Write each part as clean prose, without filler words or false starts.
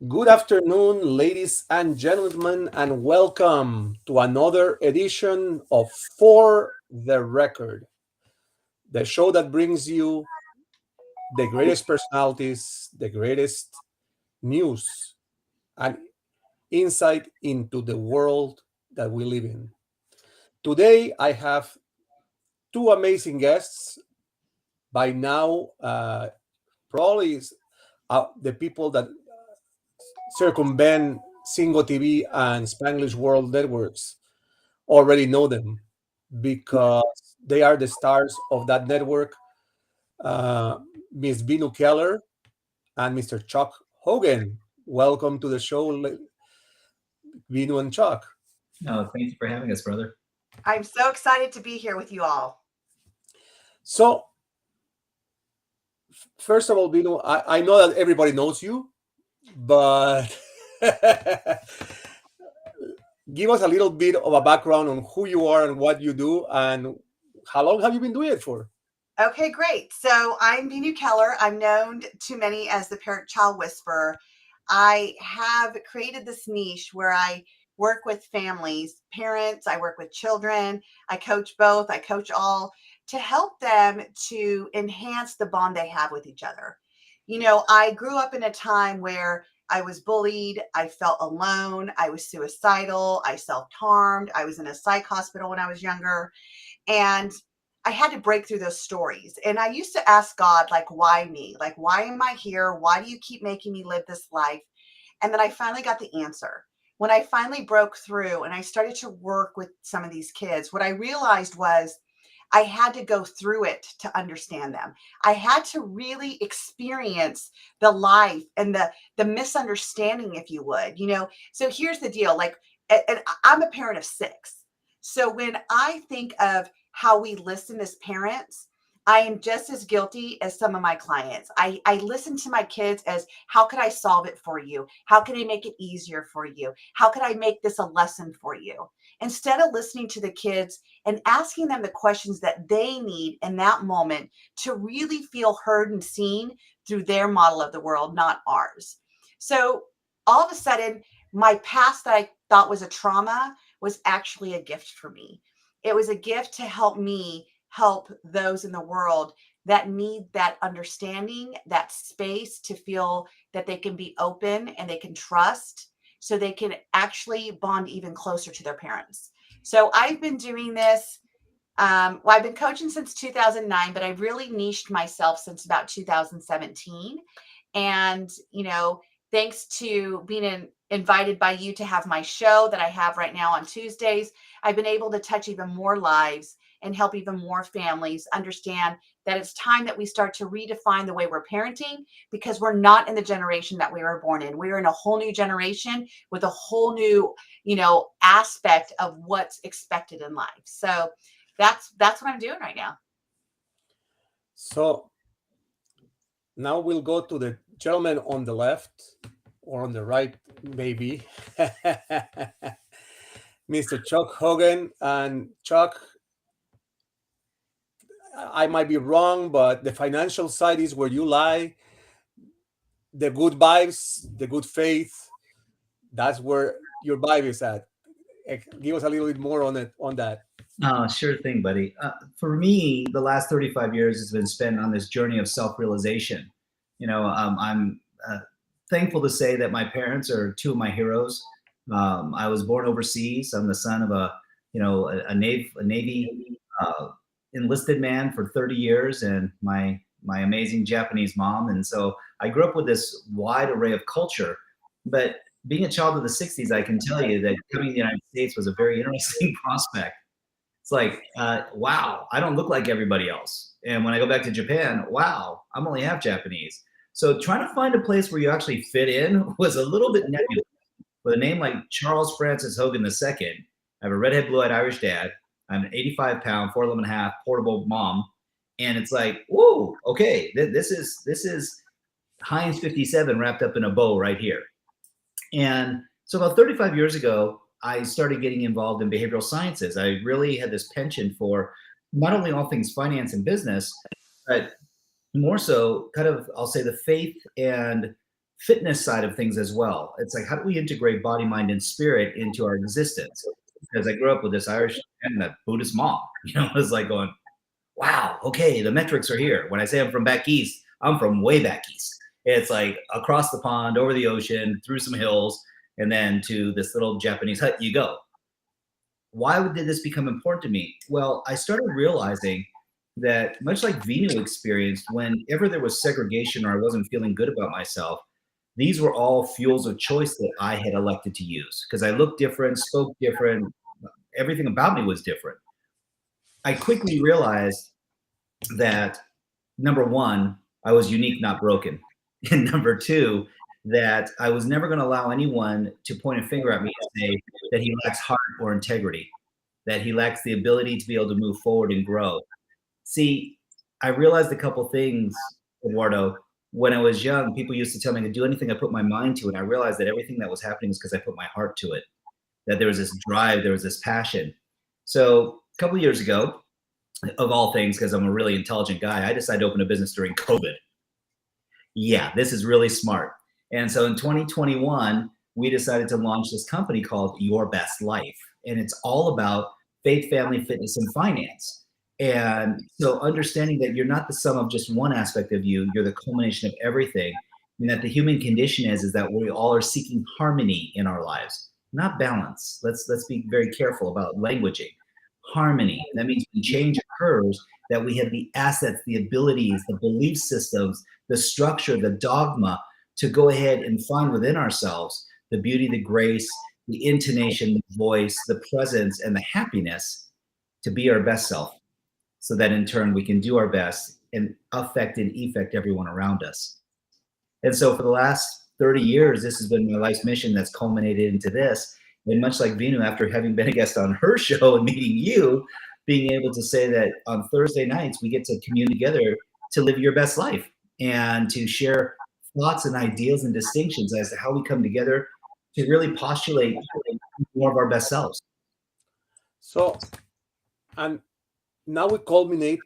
Good afternoon, ladies and gentlemen, and welcome to another edition of For the Record, the show that brings you the greatest personalities, the greatest news, and insight into the world that we live in. Today, I have two amazing guests. By now, probably the people that circumvent Singo TV and Spanglish World networks already know them because they are the stars of that network. Uh, Miss Veenu Keller and Mr. Chuck Hogan. Welcome to the show, Veenu and Chuck. Oh, thank you for having us, brother. I'm so excited to be here with you all. So, first of all, Veenu, I know that everybody knows you, but give us a little bit of a background on who you are and what you do, and how long have you been doing it for? Okay, great. So I'm Veenu Keller. I'm known to many as the parent child whisperer. I have created this niche where I work with families, parents, I work with children, I coach both, I coach all to help them to enhance the bond they have with each other. I grew up in a time where I was bullied, I felt alone, I was suicidal, I self harmed, I was in a psych hospital when I was younger. And I had to break through those stories. And I used to ask God, like, why me? Like, why am I here? Why do you keep making me live this life? And then I finally got the answer. When I finally broke through and I started to work with some of these kids, what I realized was I had to go through it to understand them. I had to really experience the life and the misunderstanding, if you would. So here's the deal. Like, and I'm a parent of six. So when I think of how we listen as parents, I am just as guilty as some of my clients. I listen to my kids as, how could I solve it for you? How can I make it easier for you? How could I make this a lesson for you? Instead of listening to the kids and asking them the questions that they need in that moment to really feel heard and seen through their model of the world, not ours. So all of a sudden, my past that I thought was a trauma was actually a gift for me. It was a gift to help me help those in the world that need that understanding, that space to feel that they can be open and they can trust so they can actually bond even closer to their parents. So I've been doing this. Well, I've been coaching since 2009, but I really niched myself since about 2017. And, thanks to being invited by you to have my show that I have right now on Tuesdays, I've been able to touch even more lives and help even more families understand that it's time that we start to redefine the way we're parenting, because we're not in the generation that we were born in. We're in a whole new generation with a whole new, aspect of what's expected in life. So that's what I'm doing right now. So, now we'll go to the gentleman on the left or on the right, maybe. Mr. Chuck Hogan. And Chuck, I might be wrong, but the financial side is where you lie. The good vibes, the good faith, that's where your vibe is at. Give us a little bit more on it, on that. Sure thing, buddy. For me, the last 35 years has been spent on this journey of self-realization. I'm thankful to say that my parents are two of my heroes. I was born overseas. I'm the son of a Navy enlisted man for 30 years, and my amazing Japanese mom. And so I grew up with this wide array of culture. But being a child of the 60s, I can tell you that coming to the United States was a very interesting prospect. It's like, wow, I don't look like everybody else. And when I go back to Japan, wow, I'm only half Japanese. So trying to find a place where you actually fit in was a little bit nebulous. With a name like Charles Francis Hogan II, I have a redhead, blue-eyed Irish dad. I'm an 85-pound, 4'11" and a half portable mom, and it's like, whoa, okay, this is Heinz 57 wrapped up in a bow right here. And so about 35 years ago, I started getting involved in behavioral sciences. I really had this penchant for not only all things finance and business, but more so kind of, I'll say, the faith and fitness side of things as well. It's like, how do we integrate body, mind, and spirit into our existence? Because I grew up with this Irish and a Buddhist mom, it was like going, wow, okay, the metrics are here. When I say I'm from back east, I'm from way back east. It's like across the pond, over the ocean, through some hills, and then to this little Japanese hut you go. Why did this become important to me? Well, I started realizing that much like Veenu experienced, whenever there was segregation or I wasn't feeling good about myself, these were all fuels of choice that I had elected to use because I looked different, spoke different, everything about me was different. I quickly realized that number one, I was unique, not broken. And number two, that I was never going to allow anyone to point a finger at me and say that he lacks heart or integrity, that he lacks the ability to be able to move forward and grow. See, I realized a couple things, Eduardo. When I was young, people used to tell me to do anything I put my mind to, and I realized that everything that was happening was because I put my heart to it, that there was this drive, there was this passion. So a couple of years ago, of all things, because I'm a really intelligent guy, I decided to open a business during COVID. Yeah, this is really smart. And so in 2021, we decided to launch this company called Your Best Life. And it's all about faith, family, fitness, and finance. And so understanding that you're not the sum of just one aspect of you, you're the culmination of everything. And that the human condition is that we all are seeking harmony in our lives, not balance. Let's be very careful about languaging. Harmony. That means when change occurs, that we have the assets, the abilities, the belief systems, the structure, the dogma to go ahead and find within ourselves the beauty, the grace, the intonation, the voice, the presence, and the happiness to be our best self, so that in turn we can do our best and affect and effect everyone around us. And so for the last 30 years, this has been my life's mission that's culminated into this. And much like Veenu, after having been a guest on her show and meeting you, being able to say that on Thursday nights, we get to commune together to live your best life and to share thoughts and ideas and distinctions as to how we come together to really postulate more of our best selves. So, and now we culminate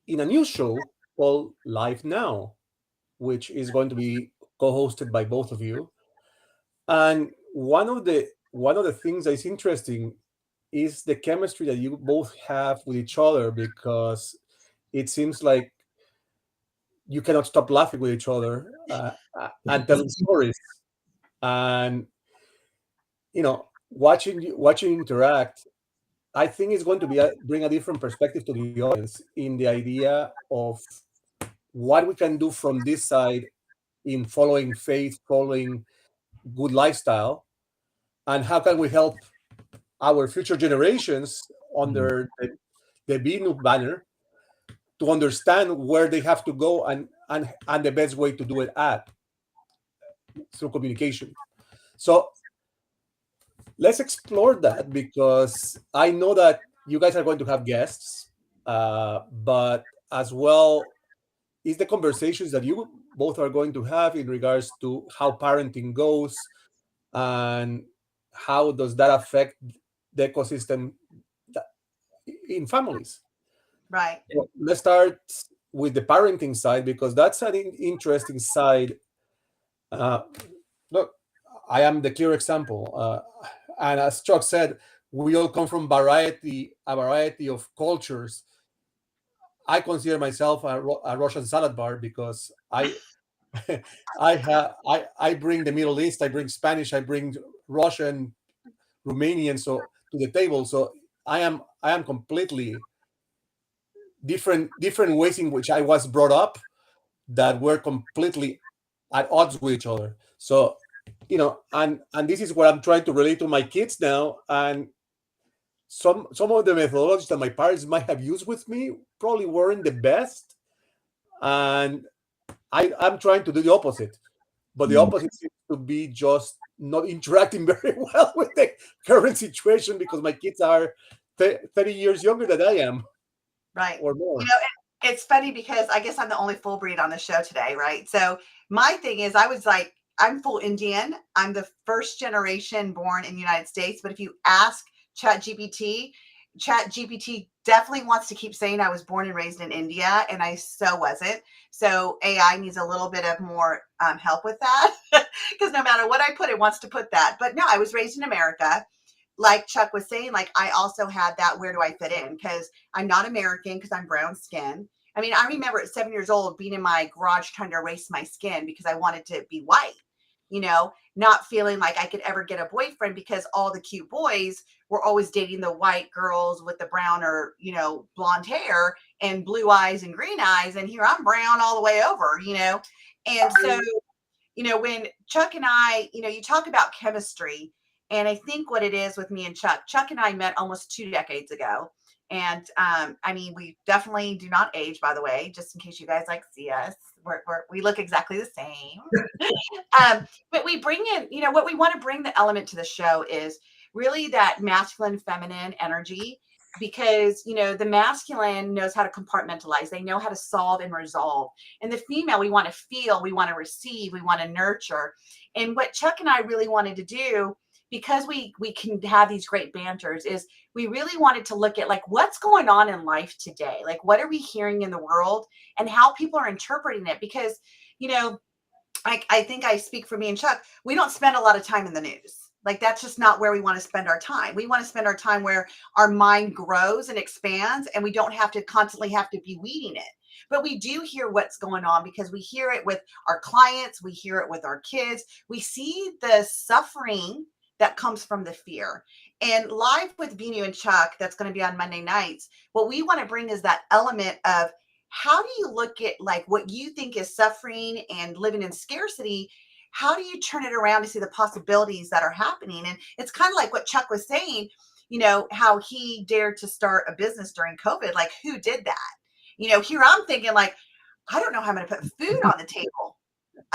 in a new show called Live Now, which is going to be co-hosted by both of you. And one of the things that is interesting is the chemistry that you both have with each other, because it seems like you cannot stop laughing with each other and telling stories, and watching you interact. I think it's going to bring a different perspective to the audience in the idea of what we can do from this side in following faith, following good lifestyle, and how can we help our future generations under the Veenu banner to understand where they have to go, and the best way to do it through communication. So let's explore that, because I know that you guys are going to have guests, but as well is the conversations that you both are going to have in regards to how parenting goes, and how does that affect the ecosystem in families. Right. Well, let's start with the parenting side, because that's an interesting side. Uh, Look, I am the clear example, and as Chuck said, we all come from a variety of cultures. I consider myself a Russian salad bar, because I bring the Middle East, I bring Spanish, I bring Russian, Romanian, so to the table. So I am completely different ways in which I was brought up that were completely at odds with each other. So and this is what I'm trying to relate to my kids now. And some of the methodologies that my parents might have used with me probably weren't the best, and I'm trying to do the opposite. But the opposite seems to be just not interacting very well with the current situation, because my kids are 30 years younger than I am, Right. or more. It's funny because I guess I'm the only full breed on the show today, right? So my thing is, I was like, I'm full Indian. I'm the first generation born in the United States. But if you ask ChatGPT definitely wants to keep saying I was born and raised in India, and I so wasn't. So AI needs a little bit of more help with that, because no matter what I put, it wants to put that. But no, I was raised in America. Like Chuck was saying, like I also had that, where do I fit in? Because I'm not American, because I'm brown skin. I mean, I remember at 7 years old being in my garage trying to erase my skin because I wanted to be white, not feeling like I could ever get a boyfriend because all the cute boys were always dating the white girls with the brown or, blonde hair and blue eyes and green eyes. And here I'm brown all the way over. And so, when Chuck and I, you talk about chemistry, and I think what it is with me and Chuck and I met almost 2 decades ago. And I mean, we definitely do not age, by the way, just in case you guys see us. We look exactly the same. But we bring in, what we want to bring the element to the show is really that masculine, feminine energy, because, the masculine knows how to compartmentalize. They know how to solve and resolve. And the female, we want to feel, we want to receive, we want to nurture. And what Chuck and I really wanted to do, because we can have these great banters, is we really wanted to look at like what's going on in life today, like what are we hearing in the world and how people are interpreting it. Because I think I speak for me and Chuck, we don't spend a lot of time in the news. Like that's just not where we want to spend our time. We want to spend our time where our mind grows and expands, and we don't have to constantly have to be weeding it. But we do hear what's going on because we hear it with our clients, we hear it with our kids. We see the suffering that comes from the fear. And live with Veenu and Chuck, that's going to be on Monday nights, what we want to bring is that element of how do you look at like what you think is suffering and living in scarcity? How do you turn it around to see the possibilities that are happening? And it's kind of like what Chuck was saying, how he dared to start a business during COVID. Like, who did that? Here I'm thinking like, I don't know how I'm going to put food on the table.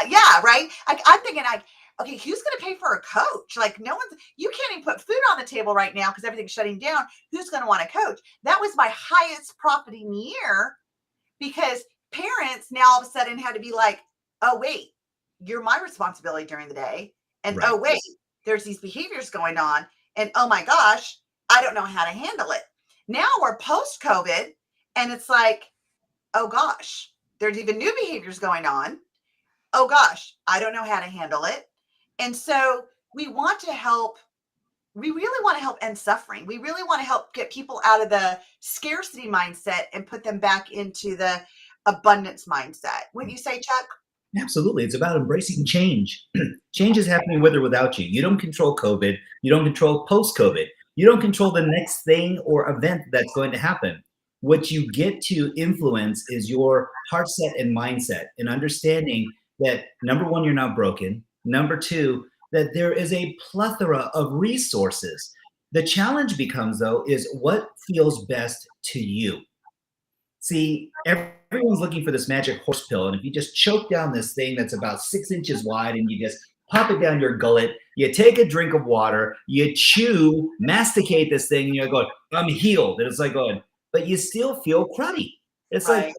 Yeah, right. I'm thinking like, okay, who's going to pay for a coach? Like you can't even put food on the table right now because everything's shutting down. Who's going to want a coach? That was my highest profiting year, because parents now all of a sudden had to be like, oh, wait, you're my responsibility during the day. And Right. oh, wait, there's these behaviors going on. And oh my gosh, I don't know how to handle it. Now we're post COVID, and it's like, oh gosh, there's even new behaviors going on. Oh gosh, I don't know how to handle it. And so we want to help. We really want to help end suffering. We really want to help get people out of the scarcity mindset and put them back into the abundance mindset. Wouldn't you say, Chuck? Absolutely. It's about embracing change. Change is happening with or without you. You don't control COVID. You don't control post-COVID. You don't control the next thing or event that's going to happen. What you get to influence is your heart set and mindset, and understanding that, number one, you're not broken. Number two, that there is a plethora of resources. The challenge becomes, though, is what feels best to you. See, everyone's looking for this magic horse pill, and if you just choke down this thing that's about 6 inches wide and you just pop it down your gullet, you take a drink of water, you chew, masticate this thing, and you're going, I'm healed. And it's like going, but you still feel cruddy. It's Right. like,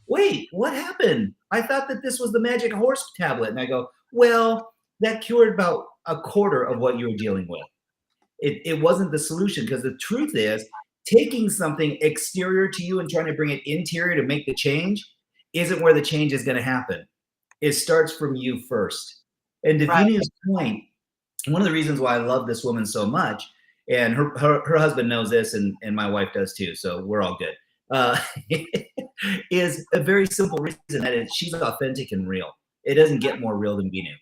wait, what happened? I thought that this was the magic horse tablet. And I go, well, that cured about a quarter of what you were dealing with. It wasn't the solution, because the truth is, taking something exterior to you and trying to bring it interior to make the change isn't where the change is going to happen. It starts from you first. And to Right. Veenu's point, one of the reasons why I love this woman so much, and her husband knows this, and my wife does too, so we're all good, is a very simple reason, that is, she's authentic and real. It doesn't get more real than Veenu.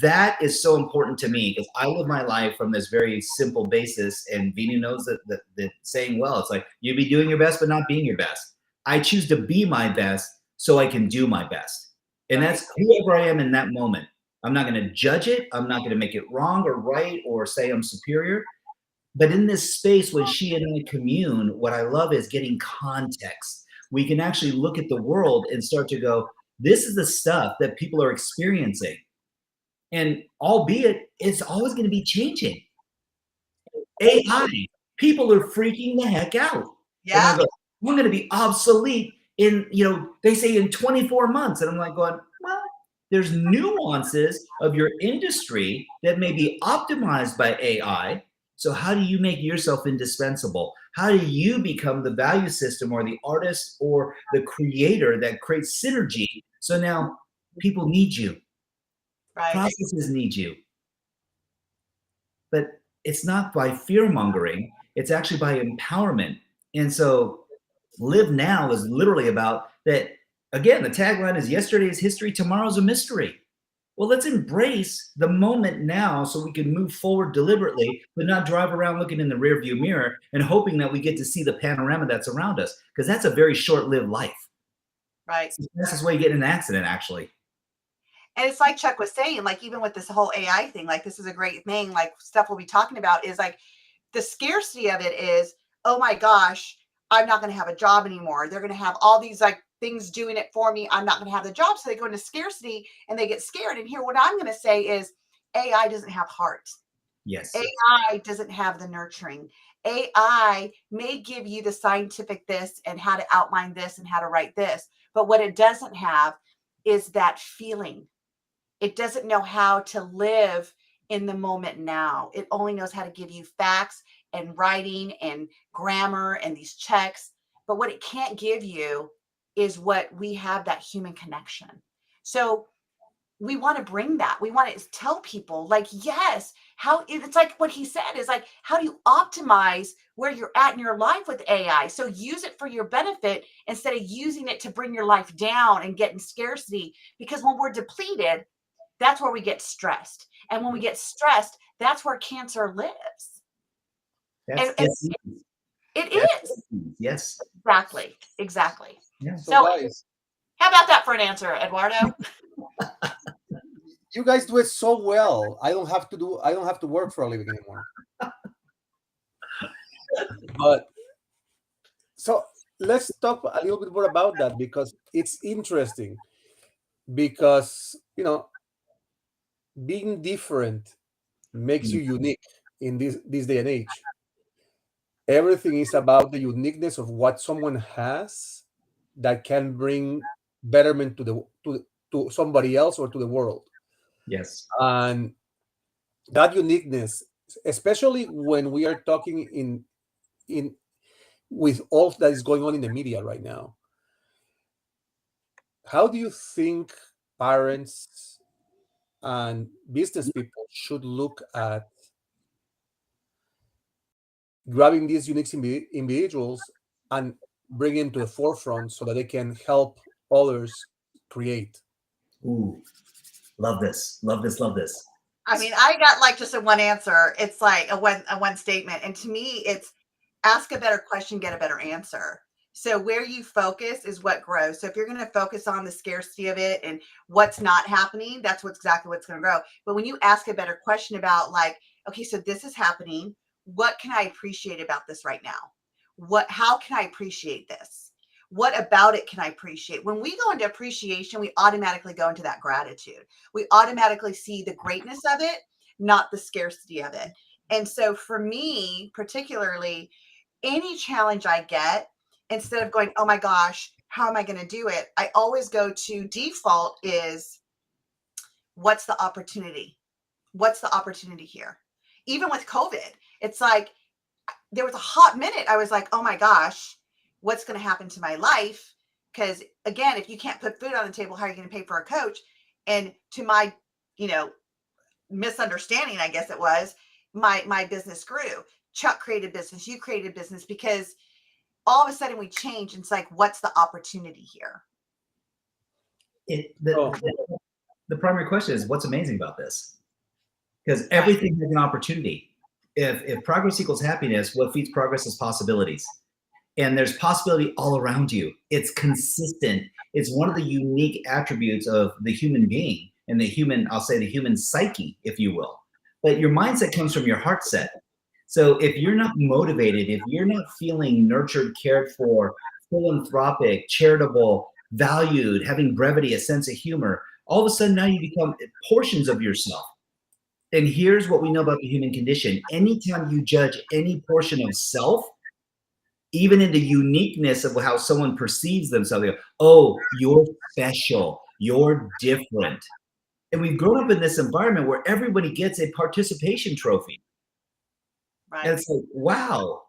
That is so important to me, because I live my life from this very simple basis, and Veenu knows that saying well. It's like, you be doing your best but not being your best. I choose to be my best so I can do my best, and that's whoever I am in that moment. I'm not going to judge it. I'm not going to make it wrong or right or say I'm superior. But in this space, when she and I commune, what I love is getting context. We can actually look at the world and start to go, this is the stuff that people are experiencing. And albeit, it's always going to be changing. AI, people are freaking the heck out. Yeah. And we're going to be obsolete in, they say in 24 months. And I'm like going, well, there's nuances of your industry that may be optimized by AI So how do you make yourself indispensable? How do you become the value system or the artist or the creator that creates synergy? So now people need you, Right. processes need you. But it's not by fear mongering, it's actually by empowerment. And so live now is literally about that. Again, the tagline is yesterday is history, tomorrow's a mystery. Well, let's embrace the moment now so we can move forward deliberately, but not drive around looking in the rearview mirror and hoping that we get to see the panorama that's around us, because that's a very short-lived life. Right. It's the fastest way to get in an accident, actually. And it's like Chuck was saying, like, even with this whole AI thing, like, this is a great thing, like, stuff we'll be talking about is like the scarcity of it is, oh my gosh, I'm not going to have a job anymore. They're going to have all these like things doing it for me. I'm not going to have the job. So they go into scarcity and they get scared. And here, what I'm going to say is AI doesn't have heart. Yes. AI doesn't have the nurturing. AI may give you the scientific this and how to outline this and how to write this. But what it doesn't have is that feeling. It doesn't know how to live in the moment now. It only knows how to give you facts and writing and grammar and these checks. But what it can't give you is what we have, that human connection. So we want to bring that. We want to tell people, like, yes, how it's like what he said is like, how do you optimize where you're at in your life with AI? So use it for your benefit instead of using it to bring your life down and get in scarcity. Because when we're depleted, that's where we get stressed. And when we get stressed, that's where cancer lives. Yes. It is. Yes. Exactly. Yeah. So guys, how about that for an answer, Eduardo? you guys do it so well. I don't have to work for a living anymore. But so let's talk a little bit more about that, because it's interesting. Because being different makes you unique in this day and age. Everything is about the uniqueness of what someone has that can bring betterment to somebody else or to the world. Yes. And that uniqueness, especially when we are talking in with all that is going on in the media right now, how do you think parents and business people should look at grabbing these unique individuals and bring them to the forefront so that they can help others create? Ooh, love this. I mean, I got like just a one answer. It's like a one statement. And to me, it's ask a better question, get a better answer. So where you focus is what grows. So if you're going to focus on the scarcity of it and what's not happening, that's exactly what's going to grow. But when you ask a better question about like, okay, so this is happening. What can I appreciate about this right now? How can I appreciate this? What about it can I appreciate? When we go into appreciation, we automatically go into that gratitude. We automatically see the greatness of it, not the scarcity of it. And so for me, particularly, any challenge I get, instead of going, oh my gosh, how am I going to do it? I always go to default is what's the opportunity? What's the opportunity here? Even with COVID, it's like there was a hot minute. I was like, oh my gosh, what's going to happen to my life? Because again, if you can't put food on the table, how are you going to pay for a coach? And to my, misunderstanding, I guess it was, my business grew. Chuck created business, you created business, because all of a sudden we change. And it's like, what's the opportunity here? The primary question is, what's amazing about this? Because everything has an opportunity. If progress equals happiness, what feeds progress is possibilities. And there's possibility all around you. It's consistent. It's one of the unique attributes of the human being and the human psyche, if you will. But your mindset comes from your heart set. So if you're not motivated, if you're not feeling nurtured, cared for, philanthropic, charitable, valued, having brevity, a sense of humor, all of a sudden now you become portions of yourself. And here's what we know about the human condition. Anytime you judge any portion of self, even in the uniqueness of how someone perceives themselves, they go, oh, you're special, you're different. And we've grown up in this environment where everybody gets a participation trophy. And Right. it's like, wow,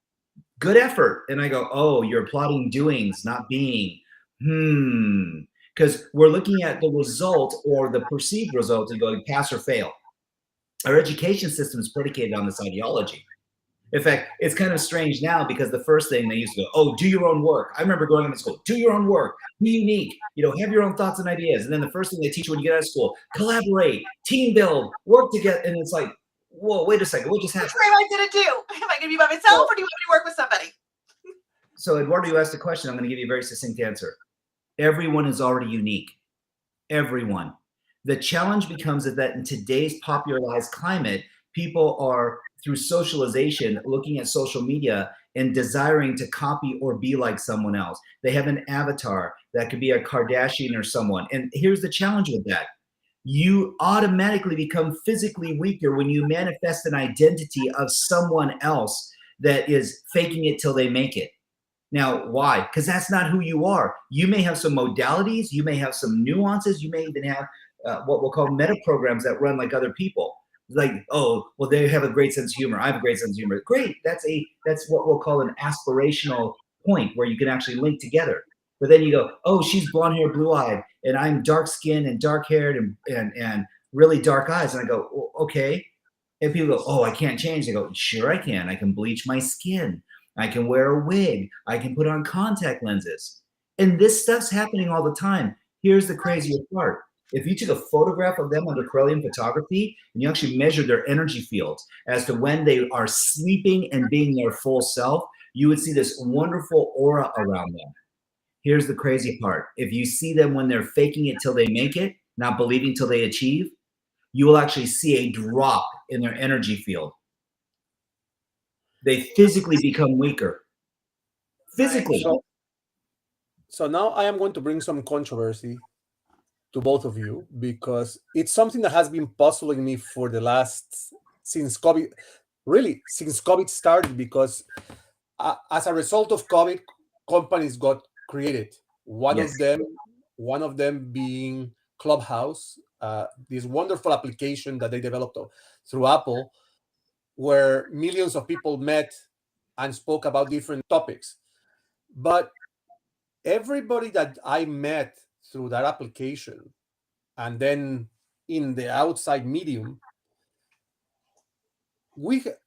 good effort. And I go, oh, you're applauding doings, not being. Because we're looking at the result or the perceived result and going pass or fail. Our education system is predicated on this ideology. In fact, it's kind of strange now because the first thing they used to go, oh, do your own work. I remember going to school, do your own work, be unique, have your own thoughts and ideas. And then the first thing they teach you when you get out of school, collaborate, team build, work together. And it's like, whoa, wait a second, what just happened? Which way am I going to do? Am I going to be by myself or do you want me to work with somebody? So Eduardo, you asked a question. I'm going to give you a very succinct answer. Everyone is already unique. Everyone. The challenge becomes that in today's popularized climate, people are, through socialization, looking at social media and desiring to copy or be like someone else. They have an avatar that could be a Kardashian or someone. And here's the challenge with that. You automatically become physically weaker when you manifest an identity of someone else that is faking it till they make it. Now, why? Because that's not who you are. You may have some modalities, you may have some nuances, you may even have what we'll call meta programs that run like other people. Like, oh, well, they have a great sense of humor. I have a great sense of humor. Great. That's what we'll call an aspirational point where you can actually link together. But then you go, oh, she's blonde hair, blue eyed, and I'm dark skinned and dark haired and really dark eyes. And I go, well, okay. And people go, oh, I can't change. I go, sure I can. I can bleach my skin. I can wear a wig. I can put on contact lenses. And this stuff's happening all the time. Here's the craziest part. If you took a photograph of them under Correllian photography and you actually measured their energy fields as to when they are sleeping and being their full self, you would see this wonderful aura around them. Here's the crazy part. If you see them when they're faking it till they make it, not believing till they achieve, you will actually see a drop in their energy field. They physically become weaker. Physically. So now I am going to bring some controversy to both of you because it's something that has been puzzling me for the last since COVID, really since COVID started. Because as a result of COVID, companies got created. Yes. One of them being Clubhouse, this wonderful application that they developed through Apple, where millions of people met and spoke about different topics. But everybody that I met through that application and then in the outside medium, we got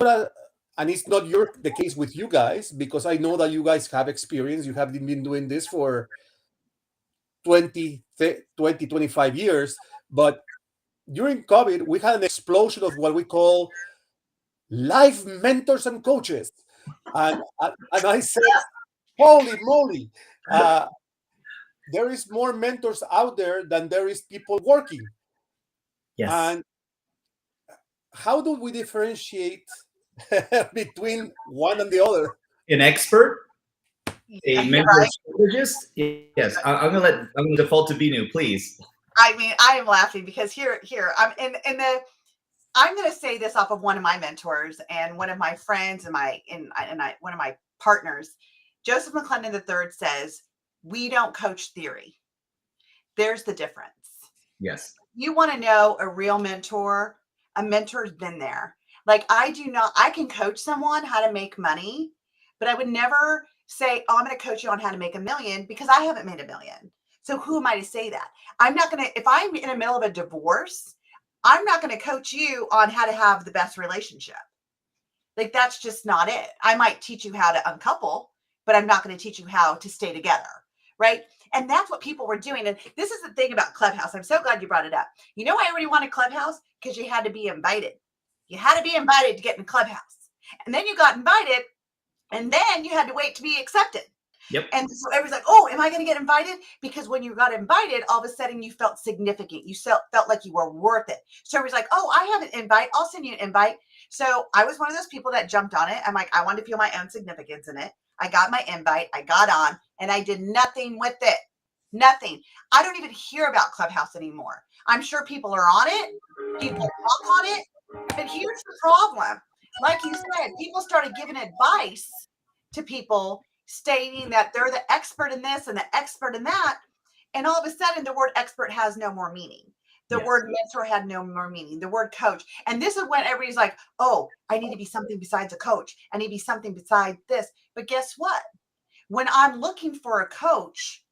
a, and it's not the case with you guys because I know that you guys have experience. You have been doing this for 25 years. But during COVID, we had an explosion of what we call life mentors and coaches. And I said, holy moly, there is more mentors out there than there is people working. Yes. And how do we differentiate between one and the other? An expert, a mentor Right. strategist. Yes, I'm gonna default to Veenu, please. I mean, I am laughing because here, I'm in the. I'm going to say this off of one of my mentors and one of my friends and one of my partners. Joseph McClendon III says, "We don't coach theory." There's the difference. Yes. You want to know a real mentor? A mentor's been there. Like I can coach someone how to make money, but I would never say, oh, I'm going to coach you on how to make $1 million because I haven't made $1 million. So who am I to say that? I'm not going to, if I'm in the middle of a divorce, I'm not going to coach you on how to have the best relationship. Like that's just not it. I might teach you how to uncouple, but I'm not going to teach you how to stay together. Right. And that's what people were doing. And this is the thing about Clubhouse. I'm so glad you brought it up. You know why everybody wanted Clubhouse? Because you had to be invited. You had to be invited to get in Clubhouse. And then you got invited and then you had to wait to be accepted. Yep. And so everybody's like, oh, am I going to get invited? Because when you got invited, all of a sudden you felt significant. You felt like you were worth it. So everybody's like, oh, I have an invite. I'll send you an invite. So I was one of those people that jumped on it. I'm like, I wanted to feel my own significance in it. I got my invite. I got on and I did nothing with it. Nothing. I don't even hear about Clubhouse anymore. I'm sure people are on it. People talk on it. But here's the problem. Like you said, people started giving advice to people stating that they're the expert in this and the expert in that. And all of a sudden, the word expert has no more meaning. The word mentor had no more meaning. The word coach. And this is when everybody's like, oh, I need to be something besides a coach. I need to be something besides this. But guess what? When I'm looking for a coach,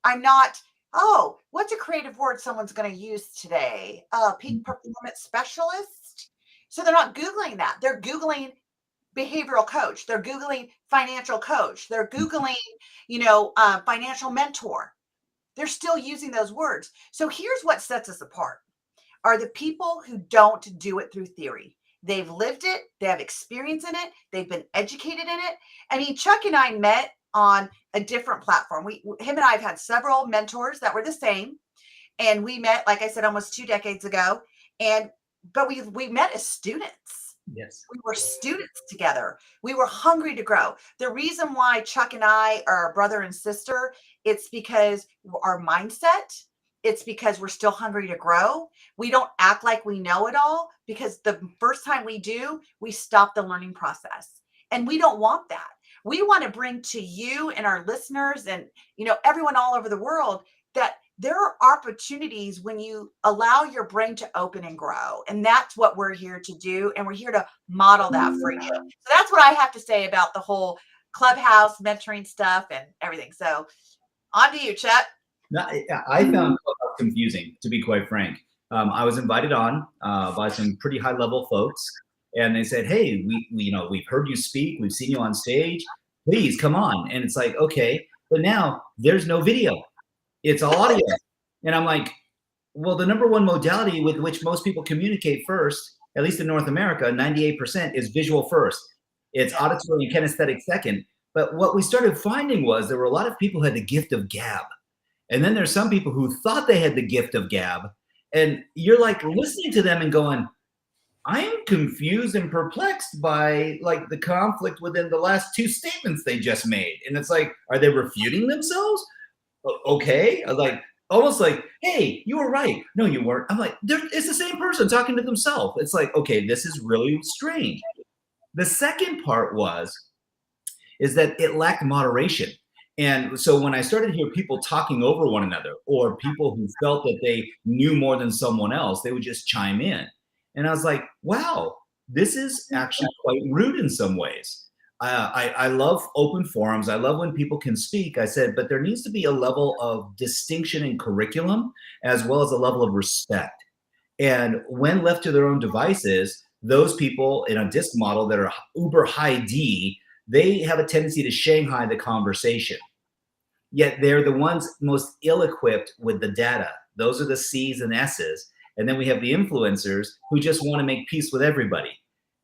I'm not, oh, what's a creative word someone's going to use today? Peak performance specialist. So they're not Googling that. They're Googling behavioral coach. They're Googling financial coach. They're Googling, financial mentor. They're still using those words. So here's what sets us apart are the people who don't do it through theory. They've lived it. They have experience in it. They've been educated in it. I mean, Chuck and I met on a different platform. Him and I have had several mentors that were the same. And we met, like I said, almost 2 decades ago. But we met as students. Yes. We were students together. We were hungry to grow. The reason why Chuck and I are brother and sister, it's because our mindset, it's because we're still hungry to grow. We don't act like we know it all because the first time we do, we stop the learning process. And we don't want that. We want to bring to you and our listeners and, everyone all over the world that there are opportunities when you allow your brain to open and grow. And that's what we're here to do. And we're here to model that for you. So that's what I have to say about the whole Clubhouse mentoring stuff and everything. So on to you, Chet. No, I found Clubhouse confusing, to be quite frank. I was invited on by some pretty high level folks. And they said, hey, we've heard you speak. We've seen you on stage. Please come on. And it's like, okay, but now there's no video. It's all audio. And I'm like, well, the number one modality with which most people communicate first, at least in North America, 98% is visual first. It's auditory and kinesthetic second. But what we started finding was there were a lot of people who had the gift of gab. And then there's some people who thought they had the gift of gab. And you're like listening to them and going, I'm confused and perplexed by like the conflict within the last 2 statements they just made. And it's like, are they refuting themselves? Okay. I was like, almost like, hey, you were right. No, you weren't. I'm like, it's the same person talking to themselves. It's like, okay, this is really strange. The second part is that it lacked moderation. And so when I started to hear people talking over one another or people who felt that they knew more than someone else, they would just chime in. And I was like, wow, this is actually quite rude in some ways. I love open forums. I love when people can speak. I said, but there needs to be a level of distinction in curriculum as well as a level of respect. And when left to their own devices, those people in a disc model that are uber high D, they have a tendency to Shanghai the conversation. Yet they're the ones most ill-equipped with the data. Those are the C's and S's. And then we have the influencers who just want to make peace with everybody.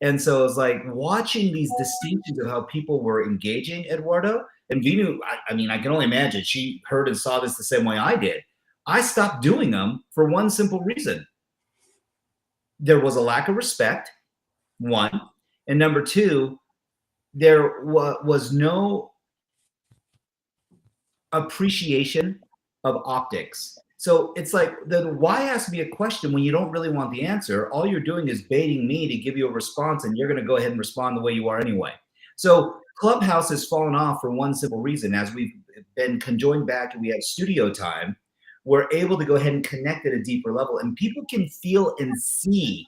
And so it's like watching these distinctions of how people were engaging, Eduardo. And Veenu, I mean, I can only imagine she heard and saw this the same way I did. I stopped doing them for one simple reason. There was a lack of respect, one. And number two, there was no appreciation of optics. So it's like, then why ask me a question when you don't really want the answer? All you're doing is baiting me to give you a response, and you're going to go ahead and respond the way you are anyway. So Clubhouse has fallen off for one simple reason. As we've been conjoined back and we have studio time, we're able to go ahead and connect at a deeper level, and people can feel and see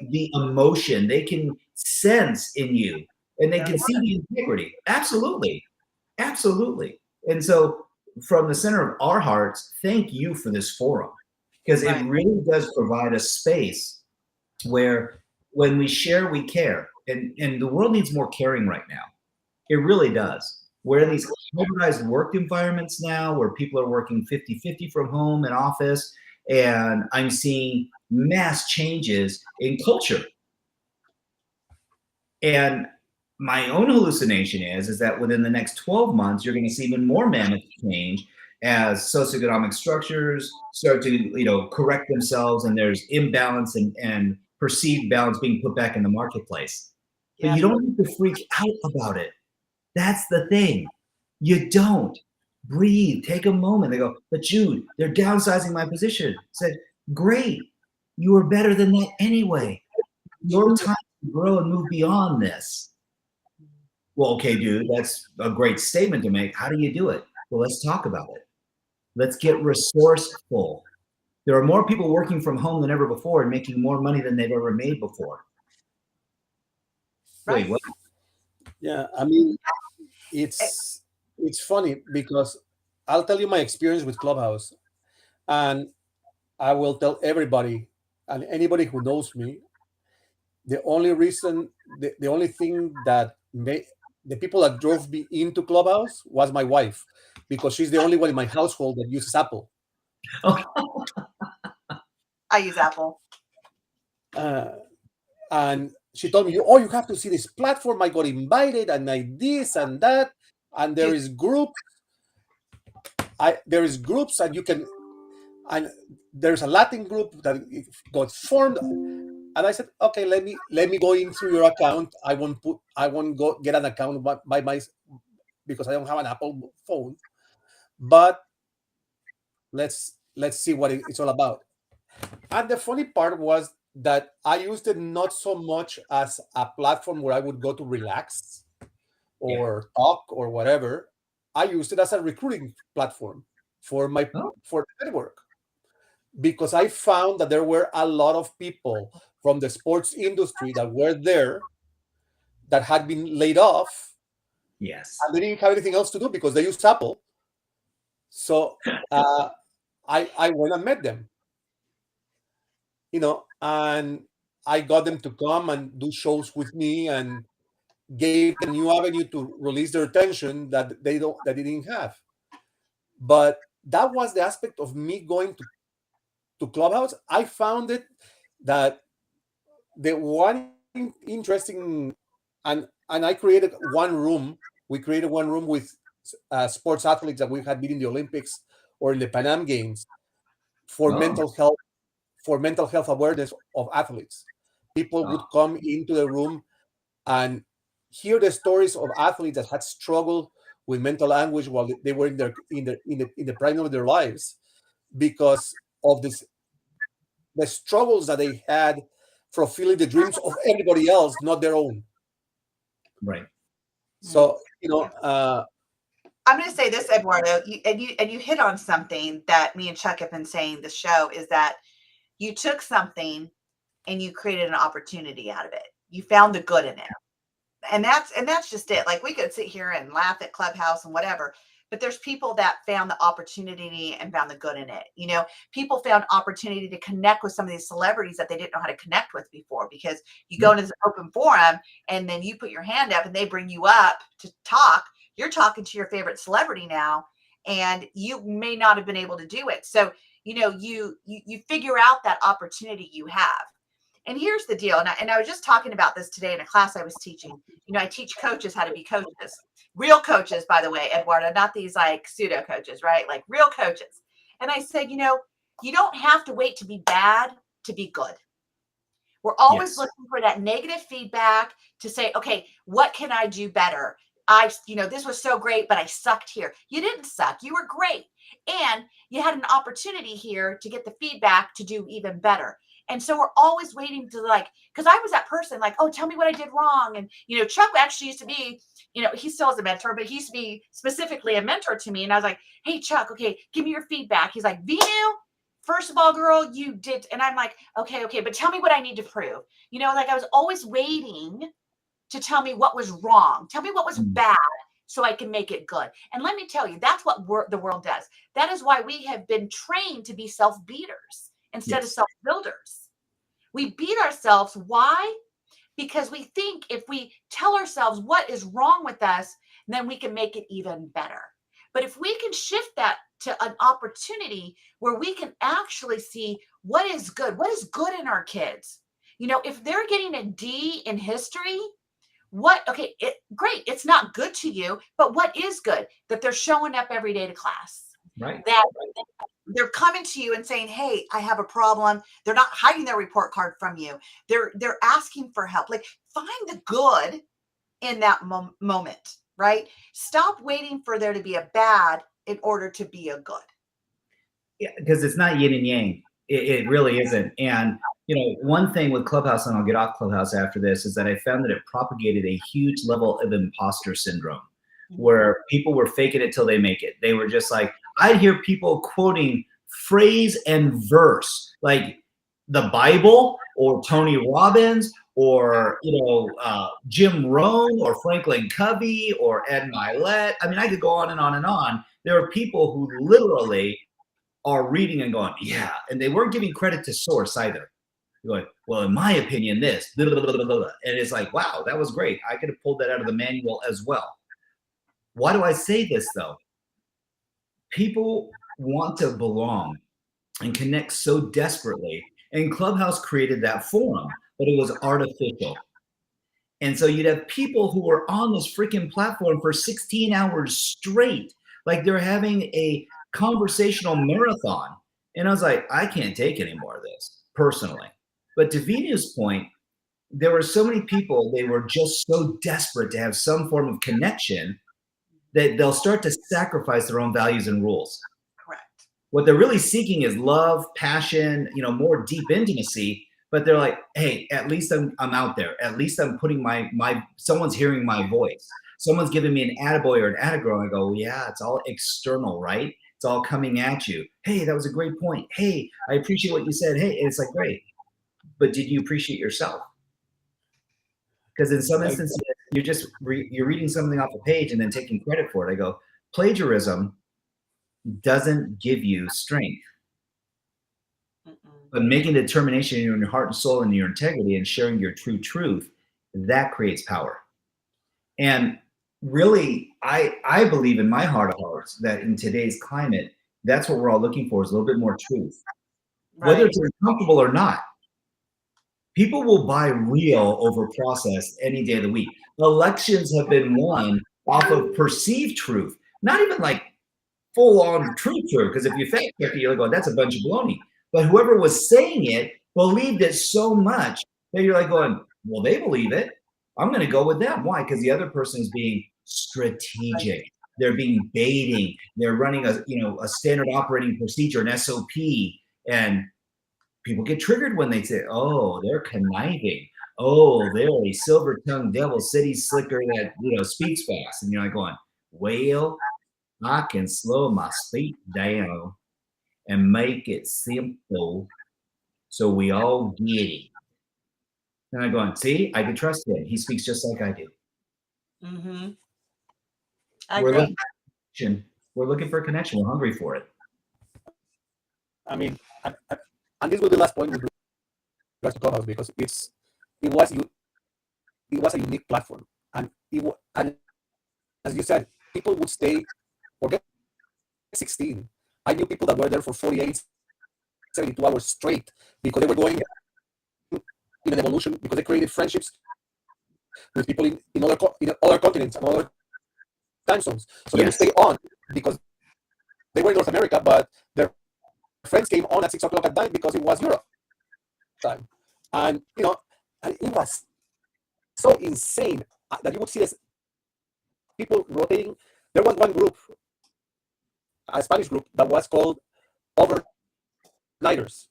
the emotion. They can sense in you, and they can see the integrity. Absolutely. Absolutely. And so from the center of our hearts, thank you for this forum, because it really does provide a space where when we share, we care. And the world needs more caring right now. It really does. We're in these hybridized work environments now where people are working 50-50 from home and office. And I'm seeing mass changes in culture. And my own hallucination is that within the next 12 months, you're going to see even more mammoth change as socioeconomic structures start to, correct themselves, and there's imbalance and perceived balance being put back in the marketplace. But you don't need to freak out about it. That's the thing. You don't. Breathe. Take a moment. They go, but Jude, they're downsizing my position. I said, great. You are better than that anyway. Your time to grow and move beyond this. Well, okay, dude, that's a great statement to make. How do you do it? Well, let's talk about it. Let's get resourceful. There are more people working from home than ever before and making more money than they've ever made before. Right. Wait, what? Yeah, I mean, Eh, it's funny because I'll tell you my experience with Clubhouse, and I will tell everybody and anybody who knows me, the only reason, the only thing that made the people that drove me into Clubhouse was my wife, because she's the only one in my household that uses Apple. Oh, I use Apple. Uh, and she told me, "Oh, you have to see this platform. I got invited, and I this and that, and Do there is group. There is groups, and you can, and there's a Latin group that got formed." And I said, "Okay, let me go in through your account. I won't go get an account by my, because I don't have an Apple phone. But let's see what it's all about." And the funny part was that I used it not so much as a platform where I would go to relax yeah. or talk or whatever. I used it as a recruiting platform for my Oh, for the network, because I found that there were a lot of people from the sports industry that were there that had been laid off, yes. and they didn't have anything else to do because they used Apple. So I went and met them, and I got them to come and do shows with me, and gave them a new avenue to release their tension that they didn't have. But that was the aspect of me going to Clubhouse. I found it that the one interesting, and I created one room. We created one room with sports athletes that we had been in the Olympics or in the Pan Am Games, for Oh, mental health awareness of athletes. People would oh, come into the room and hear the stories of athletes that had struggled with mental anguish while they were in the prime of their lives, because of the struggles that they had fulfilling the dreams of everybody else, not their own. right. Mm. So Yeah. I'm going to say this, Eduardo, and you hit on something that me and Chuck have been saying. The show is that you took something and you created an opportunity out of it. You found the good in it. And that's just it. Like, we could sit here and laugh at Clubhouse and whatever, but there's people that found the opportunity and found the good in it. People found opportunity to connect with some of these celebrities that they didn't know how to connect with before, because you go Yeah. into this open forum and then you put your hand up and they bring you up to talk. You're talking to your favorite celebrity now, and you may not have been able to do it. So you figure out that opportunity you have. And here's the deal. And I was just talking about this today in a class I was teaching. I teach coaches how to be coaches, real coaches, by the way, Eduardo, not these like pseudo coaches, right? Like real coaches. And I said, you don't have to wait to be bad to be good. We're always Yes. looking for that negative feedback to say, okay, what can I do better? This was so great, but I sucked here. You didn't suck. You were great. And you had an opportunity here to get the feedback to do even better. And so we're always waiting to, like, because I was that person like, oh, tell me what I did wrong. And, Chuck actually used to be, he still is a mentor, but he used to be specifically a mentor to me. And I was like, hey, Chuck, okay, give me your feedback. He's like, Veenu, first of all, girl, you did. And I'm like, okay, but tell me what I need to prove. Like, I was always waiting to tell me what was wrong. Tell me what was Mm. bad so I can make it good. And let me tell you, that's what the world does. That is why we have been trained to be self-beaters instead of Yes. self-builders. We beat ourselves. Why? Because we think if we tell ourselves what is wrong with us, then we can make it even better. But if we can shift that to an opportunity where we can actually see what is good in our kids. If they're getting a D in history, great. It's not good to you, but what is good? That they're showing up every day to class, Right. that they're coming to you and saying, hey, I have a problem. They're not hiding their report card from you. They're asking for help. Like, find the good in that moment, right? Stop waiting for there to be a bad in order to be a good. Yeah, because it's not yin and yang. It really isn't. And one thing with Clubhouse, and I'll get off Clubhouse after this, is that I found that it propagated a huge level of imposter syndrome, where people were faking it till they make it. They were just like, I'd hear people quoting phrase and verse, like the Bible or Tony Robbins or Jim Rohn or Franklin Covey or Ed Milet. I mean, I could go on and on and on. There are people who literally are reading and going, yeah, and they weren't giving credit to source either. You're like, well, in my opinion, this, blah, blah, blah, blah, blah. And it's like, wow, that was great. I could have pulled that out of the manual as well. Why do I say this though? People want to belong and connect so desperately. And Clubhouse created that forum, but it was artificial. And so you'd have people who are on this freaking platform for 16 hours straight, like they're having a conversational marathon. And I was like, I can't take any more of this personally. But to Veenu's point, there were so many people, they were just so desperate to have some form of connection that they'll start to sacrifice their own values and rules. Correct. What they're really seeking is love, passion, more deep intimacy. But they're like, hey, at least I'm out there. At least I'm putting my someone's hearing my voice. Someone's giving me an attaboy or an attagirl. I go, well, yeah, it's all external, right? It's all coming at you. Hey, that was a great point. Hey, I appreciate what you said. Hey, and it's like, great. But did you appreciate yourself? Because in some instances, you're just you're reading something off a page and then taking credit for it. I go, plagiarism doesn't give you strength. But making a determination in your heart and soul and your integrity and sharing your true truth, that creates power. And really, I believe in my heart of hearts that in today's climate, that's what we're all looking for, is a little bit more truth. Right. Whether it's uncomfortable or not. People will buy real over processed any day of the week. Elections have been won off of perceived truth, not even like full-on truth, because if you fact check it, you're like, oh, that's a bunch of baloney. But whoever was saying it believed it so much that you're like going, well, they believe it. I'm going to go with them. Why? Because the other person is being strategic. They're being baiting. They're running a standard operating procedure, an SOP, and people get triggered when they say, oh, they're conniving. Oh, they're a silver-tongued devil, city slicker that speaks fast. And you're like going, well, I can slow my speech down and make it simple so we all get it. And I'm going, see, I can trust him. He speaks just like I do. Mm-hmm. We're looking for a connection. We're hungry for it. I mean, and this was the last point with regards to Clubhouse, because it was a unique platform, and and as you said, people would stay for 16. I knew people that were there for 48, 72 hours straight because they were going in an evolution, because they created friendships with people in other continents and other time zones. So they would stay on because they were in North America, but their friends came on at 6 o'clock at night because it was Europe time. And and it was so insane that you would see this people rotating. There was one group, a Spanish group, that was called Overnighters.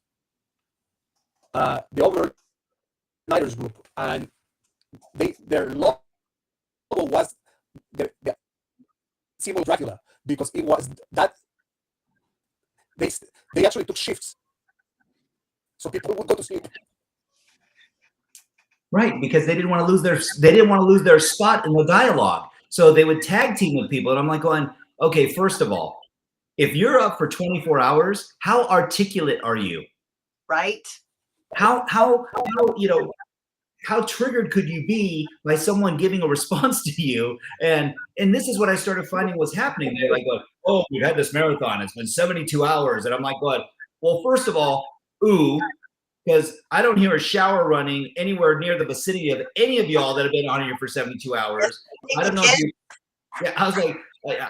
The Overnighters group, and their logo was the symbol of Dracula, because it was that they actually took shifts, so people would go to sleep. Right, because they didn't want to lose their spot in the dialogue, so they would tag team with people. And I'm like going, okay, first of all, if you're up for 24 hours, how articulate are you? Right. How triggered could you be by someone giving a response to you? And this is what I started finding was happening. They're like, oh, we've had this marathon. It's been 72 hours. And I'm like, what? Well, first of all, because I don't hear a shower running anywhere near the vicinity of any of y'all that have been on here for 72 hours. I don't know if you, I was like,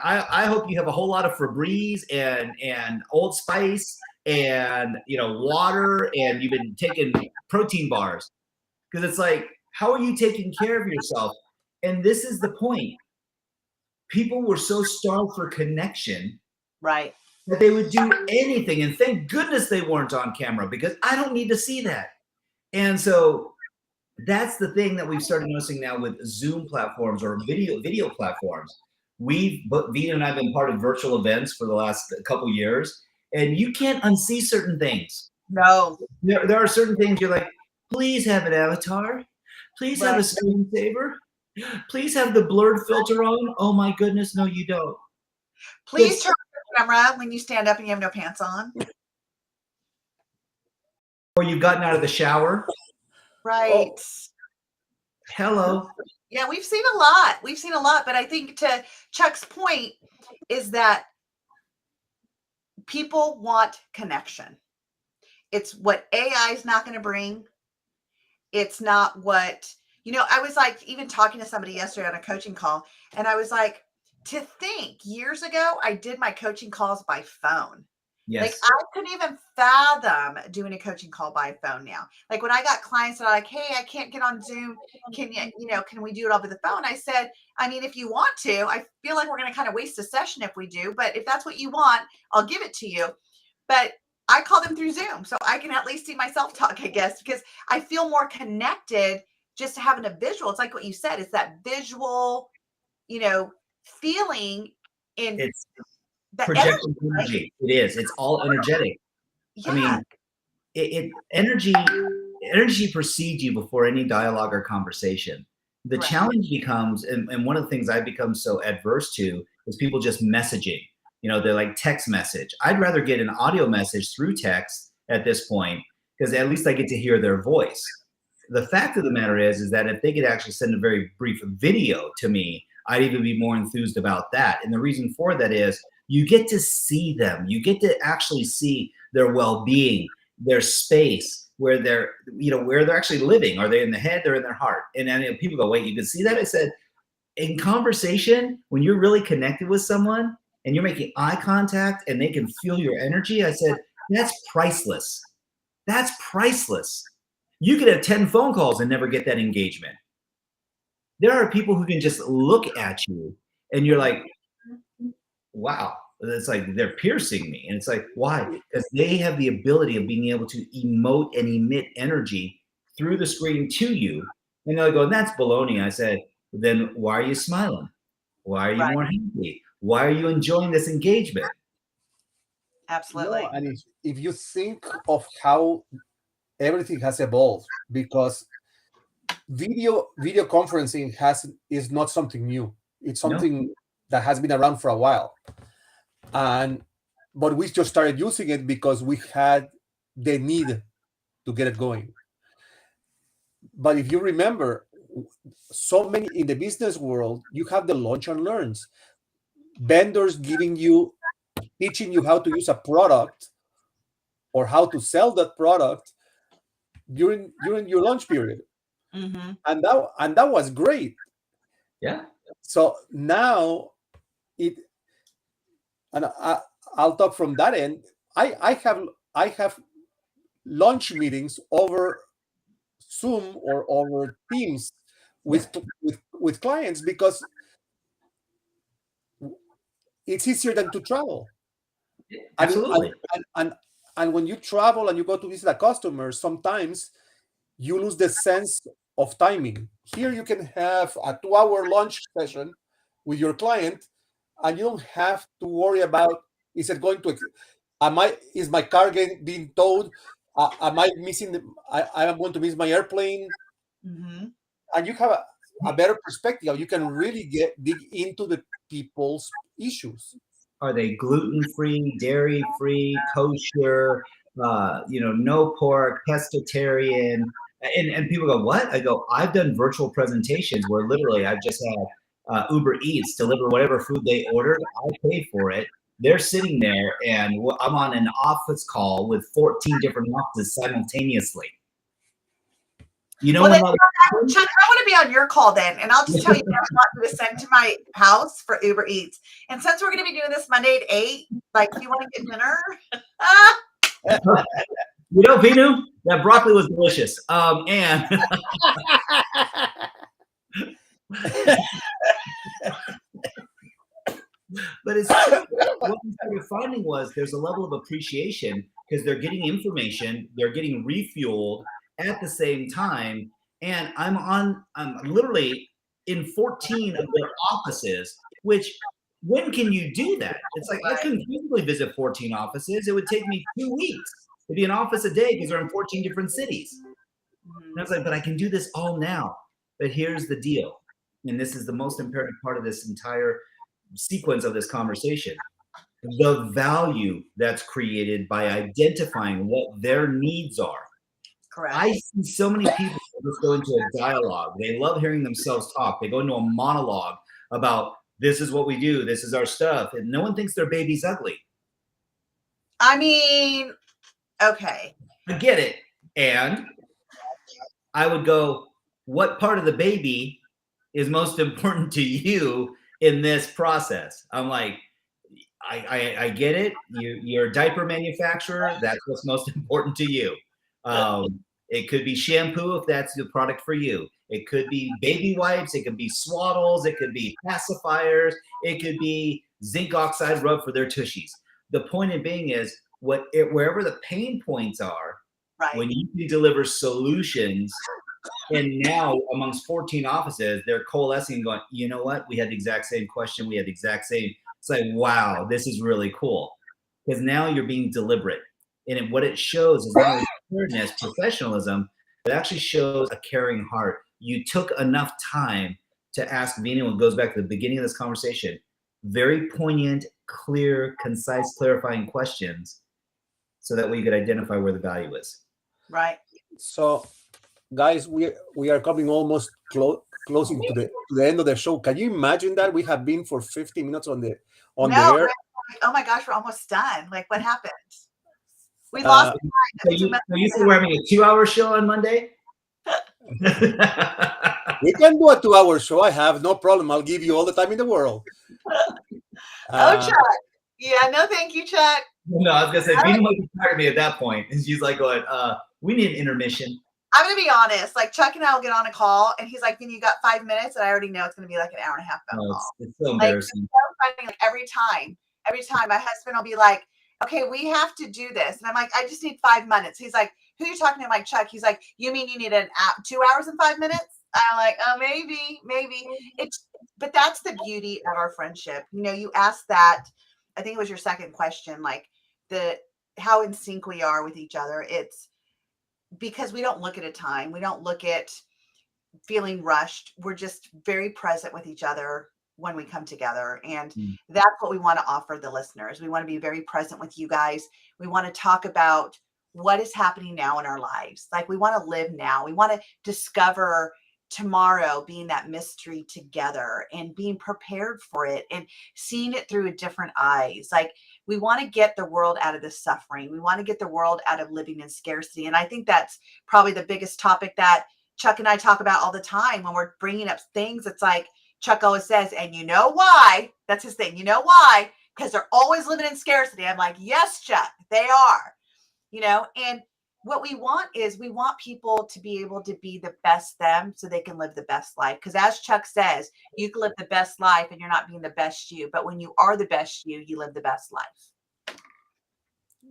I hope you have a whole lot of Febreze and Old Spice and water, and you've been taking protein bars, because it's like, how are you taking care of yourself? And this is the point. People were so starved for connection, right, that they would do anything, and thank goodness they weren't on camera, because I don't need to see that. And so that's the thing that we've started noticing now with Zoom platforms or video platforms. Veenu and I have been part of virtual events for the last couple years, and you can't unsee certain things. No. There are certain things you're like, please have an avatar, please have a Right. screensaver, please have the blurred filter on. Oh my goodness, no, you don't. Please turn on the camera when you stand up and you have no pants on. Or you've gotten out of the shower. Right. Oh, hello. Yeah, we've seen a lot. We've seen a lot. But I think to Chuck's point is that people want connection. It's what AI is not going to bring. It's not what, I was like, even talking to somebody yesterday on a coaching call, and I was like, to think years ago, I did my coaching calls by phone. Yes. Like I couldn't even fathom doing a coaching call by phone now. Like when I got clients that are like, hey, I can't get on Zoom. Can we do it over the phone? I said, I mean, if you want to, I feel like we're going to kind of waste a session if we do, but if that's what you want, I'll give it to you. But I call them through Zoom so I can at least see myself talk, I guess, because I feel more connected just having a visual. It's like what you said. It's that visual, feeling in it's the projecting energy. Right? energy. It is. It's all energetic. Yeah. I mean, energy precedes you before any dialogue or conversation. The Right. challenge becomes, and one of the things I've become so adverse to is people just messaging. They're like text message. I'd rather get an audio message through text at this point because at least I get to hear their voice. The fact of the matter is that if they could actually send a very brief video to me, I'd even be more enthused about that. And the reason for that is you get to see them. You get to actually see their well-being, their space, where they're actually living. Are they in the head? They're in their heart. And then people go, wait, you can see that? I said, in conversation, when you're really connected with someone and you're making eye contact and they can feel your energy, I said, that's priceless. That's priceless. You could have 10 phone calls and never get that engagement. There are people who can just look at you and you're like, wow, it's like they're piercing me. And it's like, why? Because they have the ability of being able to emote and emit energy through the screen to you. And they'll go, that's baloney. I said, then why are you smiling? Why are you more happy? Why are you enjoying this engagement? Absolutely. No, and if you think of how everything has evolved, because video conferencing is not something new. It's something that has been around for a while, but we just started using it because we had the need to get it going. But if you remember, so many in the business world, you have the launch and learns, vendors teaching you how to use a product or how to sell that product during your launch period. Mm-hmm. And that was great. Yeah. So now I'll talk from that end. I have launch meetings over Zoom or over Teams with clients because it's easier than to travel. Absolutely. And when you travel and you go to visit a customer, sometimes you lose the sense of timing. Here you can have a 2-hour lunch session with your client, and you don't have to worry about is my car being towed? Am I missing I am going to miss my airplane? Mm-hmm. And you have a better perspective. You can really dig into the people's issues. Are they gluten-free, dairy-free, kosher, no pork, pescatarian? And people go, what? I go, I've done virtual presentations where literally I've just had Uber Eats deliver whatever food they ordered. I pay for it. They're sitting there and I'm on an office call with 14 different offices simultaneously. Chuck, I want to be on your call then, and I'll just tell you what I want you to send to my house for Uber Eats. And since we're going to be doing this Monday at 8, like, you want to get dinner? Veenu, that broccoli was delicious. And but it's what we started finding was there's a level of appreciation because they're getting information, they're getting refueled at the same time. And I'm literally in 14 of their offices, which when can you do that? It's like, I couldn't physically visit 14 offices. It would take me 2 weeks. It'd be an office a day because they're in 14 different cities. And I was like, but I can do this all now. But here's the deal. And this is the most imperative part of this entire sequence of this conversation. The value that's created by identifying what their needs are. Correct. I see so many people just go into a dialogue. They love hearing themselves talk. They go into a monologue about this is what we do, this is our stuff, and no one thinks their baby's ugly. I mean, okay. I get it. And I would go, what part of the baby is most important to you in this process? I'm like, I get it. You're a diaper manufacturer. That's what's most important to you. It could be shampoo if that's the product for you. It could be baby wipes. It could be swaddles. It could be pacifiers. It could be zinc oxide rub for their tushies. The point of being is wherever the pain points are, right. When you can deliver solutions, and now amongst 14 offices, they're coalescing and going, you know what? We had the exact same question. We had the exact same. It's like, wow, this is really cool. Because now you're being deliberate. And what it shows is not only preparedness, professionalism, but it actually shows a caring heart. You took enough time to ask Veenu, and it goes back to the beginning of this conversation, very poignant, clear, concise, clarifying questions, so that way you could identify where the value is. Right. So, guys, we are coming almost closing to the end of the show. Can you imagine that we have been for 50 minutes on the air? Like, oh my gosh, we're almost done. Like, what happened? We lost time. So you said we're having a 2-hour show on Monday? We can do a 2-hour show. I have no problem. I'll give you all the time in the world. Chuck. Yeah, no, thank you, Chuck. No, I was gonna say Veenu might be tired of me at that point, and she's like going, "We need an intermission." I'm gonna be honest. Like Chuck and I will get on a call, and he's like, "Veenu, you got 5 minutes?" And I already know it's gonna be like an hour and a half phone call. It's so embarrassing. Like, it's so funny. Like every time, my husband will be like, "Okay, we have to do this," and I'm like, "I just need 5 minutes." He's like, "Who are you talking to?" I'm like, "Chuck." He's like, "You mean you need 2 hours and 5 minutes?" I'm like, "Oh, maybe." But that's the beauty of our friendship. You know, you asked that. I think it was your second question, like how in sync we are with each other. It's because we don't look at a time. We don't look at feeling rushed. We're just very present with each other when we come together. And that's what we want to offer the listeners. We want to be very present with you guys. We want to talk about what is happening now in our lives. Like, we want to live now. We want to discover tomorrow, being that mystery together and being prepared for it and seeing it through different eyes. Like, we want to get the world out of the suffering. We want to get the world out of living in scarcity. And I think that's probably the biggest topic that Chuck and I talk about all the time when we're bringing up things. It's like Chuck always says, and you know why? That's his thing. You know why? Because they're always living in scarcity. I'm like, yes, Chuck, they are. You know, and what we want is we want people to be able to be the best them so they can live the best life. Because as Chuck says, you can live the best life and you're not being the best you. But when you are the best you live the best life.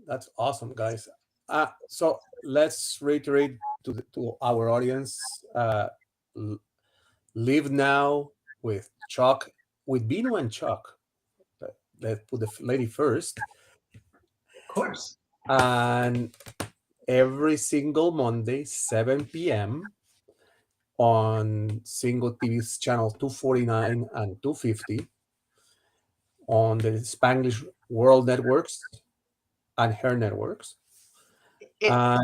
That's awesome, guys. So let's reiterate to our audience. Live now with Chuck, with Veenu and Chuck. Let's put the lady first. Of course. And every single Monday, 7 p.m. on Single TV's channel 249 and 250 on the Spanglish World Networks and her networks. I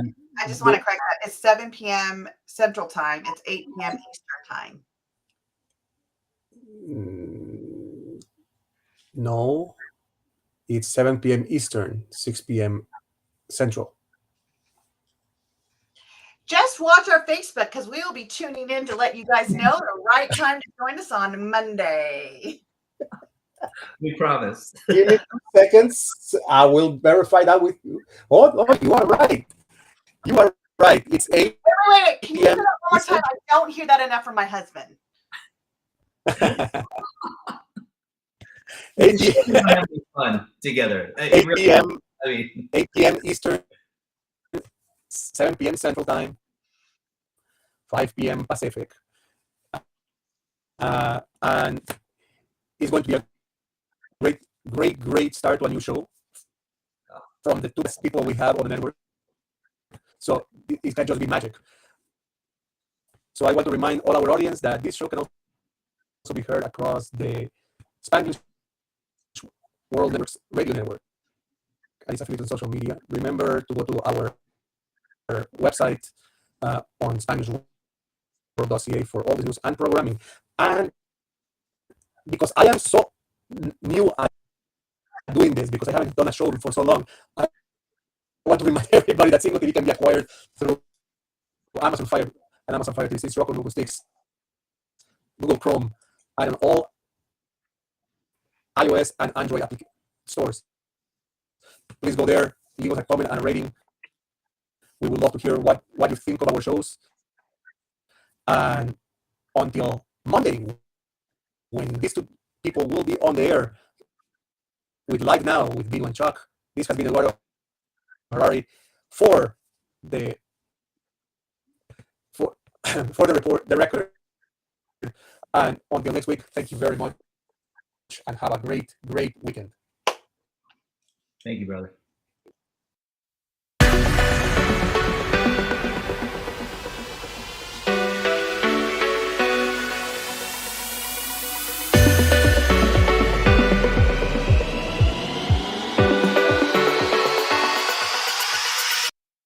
just want to correct that. It's 7 p.m. Central Time. It's 8 p.m. Eastern Time. No, it's 7 p.m. Eastern, 6 p.m. Central. Just watch our Facebook because we will be tuning in to let you guys know the right time to join us on Monday. We promise. Give me 2 seconds. I will verify that with you. Oh, you are right. You are right. It's 8 Wait. Can you say that one more time? I don't hear that enough from my husband. 8 p.m. fun together. 8 p.m. I mean, 8 p.m. Eastern, 7 p.m. Central Time, 5 p.m. Pacific. And it's going to be a great start to a new show from the two best people we have on the network. So it can just be magic. So I want to remind all our audience that this show can also be heard across the Spanish World Network's radio network and it's affiliated on social media. Remember to go to our website on SpanishWorld.ca for all the news and programming. And because I am so new at doing this, because I haven't done a show for so long, I want to remind everybody that Single TV can be acquired through Amazon Fire and Amazon Fire TV, Roku, Google Sticks, Google Chrome, and on all iOS and Android stores. Please go there, leave us a comment and a rating. We would love to hear what you think of our shows. And until Monday, when these two people will be on the air with Live Now with Veenu and Chuck, this has been Eduardo Harari for the for the record. And until next week, thank you very much and have a great weekend. Thank you, brother.